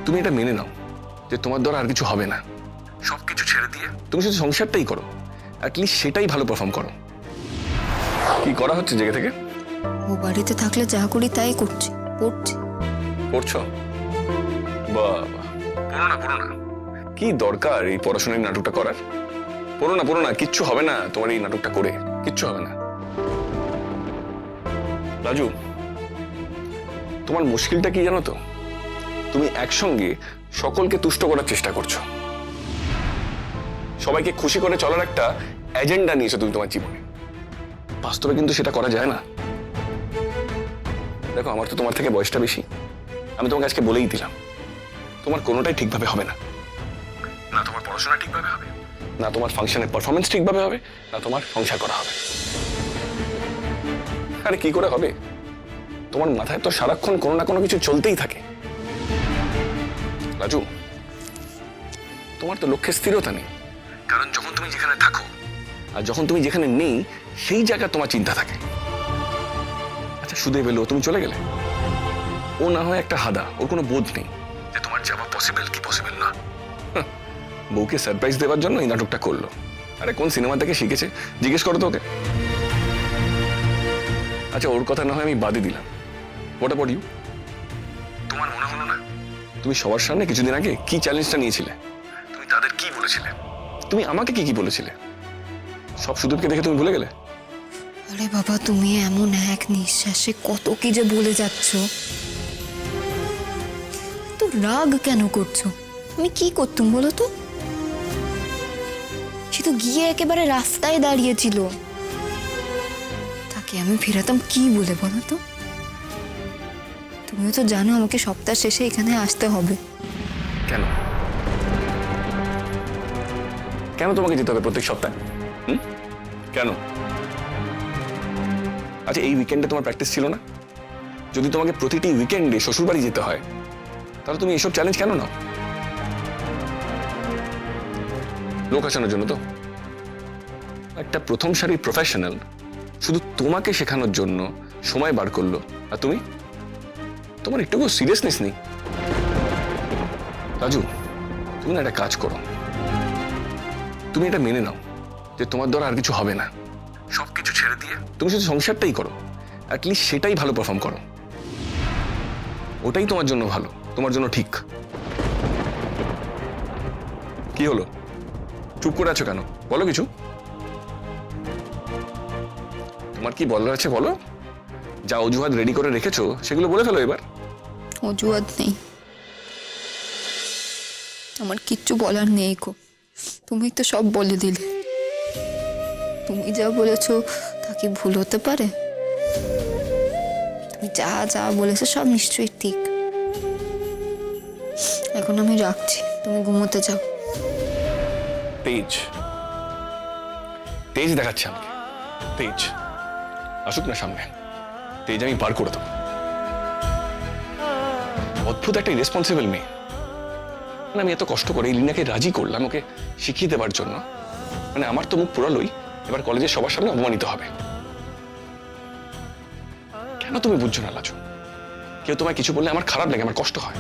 তুমি এটা মেনে নাও যে তোমার দ্বারা আর কিছু হবে না, সবকিছু ছেড়ে দিয়ে তুমি শুধু সংসারটাই করো, অ্যাটলিস্ট সেটাই ভালো পারফর্ম করো। কি করা হচ্ছে জেগে থেকে? ও বাড়িতে থাকলে যা করি তাই করছি, পড়ছি। পড়ছো? বাবা, পড়ো না। কি দরকার এই পড়াশোনার নাটকটা করার? পড়ো না, কিচ্ছু হবে না তোমার এই নাটকটা করে, কিচ্ছু হবে না। রাজু, তোমার মুশকিলটা কি জানো তো? তুমি একসঙ্গে সকলকে তুষ্ট করার চেষ্টা করছো, সবাইকে খুশি করে চলার একটা এজেন্ডা নিয়েছো তুমি তোমার জীবনে। বাস্তবে কিন্তু সেটা করা যায় না। দেখো, আমার তো তোমার থেকে বয়সটা বেশি, আমি তোমাকে আজকে বলেই দিলাম, তোমার কোনোটাই ঠিকভাবে হবে না। না তোমার পড়াশোনা ঠিকভাবে হবে, না তোমার ফাংশনের পারফরমেন্স ঠিকভাবে হবে, না তোমার সংসার করা হবে। আরে কি করে হবে? তোমার মাথায় তো সারাক্ষণ কোনো না কোনো কিছু চলতেই থাকে। রাজু, তোমার তো লক্ষ্যে স্থিরতা নেই, কারণ যখন তুমি যেখানে থাকো আর যখন তুমি যেখানে নেই সেই জায়গায় তোমার চিন্তা থাকে। আচ্ছা, সুদেব এলো, তুমি চলে গেলে, ও না হয় একটা হাদা, ওর কোনো বোধ নেই যে তোমার যাওয়া পসিবল কি পসিবল না। বউকে সারপ্রাইজ দেওয়ার জন্য এই নাটকটা করলো। আরে কোন সিনেমা থেকে শিখেছে জিজ্ঞেস করো তো ওকে। আচ্ছা, ওর কথা না হয় আমি বাদই দিলাম, হোয়াট অ্যাবাউট ইউ? তোমার মনে হলো না তুমি সবার সামনে কিছুদিন আগে কি চ্যালেঞ্জটা নিয়েছিলে? তুমি তাদের কি বলেছিলে? তুমি আমাকে কি কি বলেছিলে? সব সুদীপকে দেখে তুমি ভুলে গেলে? আরে বাবা, তুমি এমন এক নিঃশ্বাসে কত কি যে বলে যাচ্ছ। তো রাগ কেন করছো? আমি কি করতুম বলো তো? সে তো গিয়ে একেবারে রাস্তায় দাঁড়িয়েছিল, তাকে আমি ফেরাতাম কি বলে বলো তো? তুমিও তো জানো আমাকে সপ্তাহ শেষে এখানে আসতে হবে। কেন কেন তোমাকে যেতে হবে প্রত্যেক সপ্তাহে? কেন? আচ্ছা, এই উইকেন্ডে তোমার প্র্যাকটিস ছিল না? যদি তোমাকে প্রতিটি উইকেন্ডে শ্বশুরবাড়ি যেতে হয়, তাহলে তুমি এসব চ্যালেঞ্জ কেন নাও? লোক আসানোর জন্য তো? একটা প্রথম সারির প্রফেশনাল শুধু তোমাকে শেখানোর জন্য সময় বার করলো, আর তুমি, তোমার একটুকু সিরিয়াসনেস নেই। রাজু, তুমি না একটা কাজ করো, তুমি এটা মেনে নাও যে তোমার দ্বারা আর কিছু হবে না, সবকিছু ছেড়ে দিয়ে তুমি শুধু সংসারটাই করো, অ্যাটলিস্ট সেটাই ভালো পারফর্ম করো। ওটাই তোমার জন্য ভালো, তোমার জন্য ঠিক। কি হলো, চুপ করে আছো কেন? বলো কিছু। তোমার কি বলার আছে বলো, যা অজুহাত রেডি করে রেখেছো সেগুলো বলে ফেলো এবার। অজুহাত নেই, আমার কিচ্ছু বলার নেই গো। তুমি তো সব বলে দিলে। তুমি যা বলেছো তা কি ভুল হতে পারে? তুমি যা যা বলেছো সব নিশ্চয়ই ঠিক। এখন আমি রাখছি, তুমি ঘুমোতে যাও। তেজ তেজ দেখাচ্ছে আমাকে, তেজ আসুক না সামনে, তেজ আমি বার করে দেবো। অদ্ভুত একটা ইরেসপন্সিবল মেয়ে। মানে আমি এত কষ্ট করে লিনাকে রাজি করলাম ওকে শিখিয়ে দেবার জন্য, মানে আমার তো মুখ পুরালোই, এবার কলেজের সবার সামনে অপমানিত হবে। কেন তুমি বুঝছো না লাজু? কেউ তোমায় কিছু বললে আমার খারাপ লাগে, আমার কষ্ট হয়।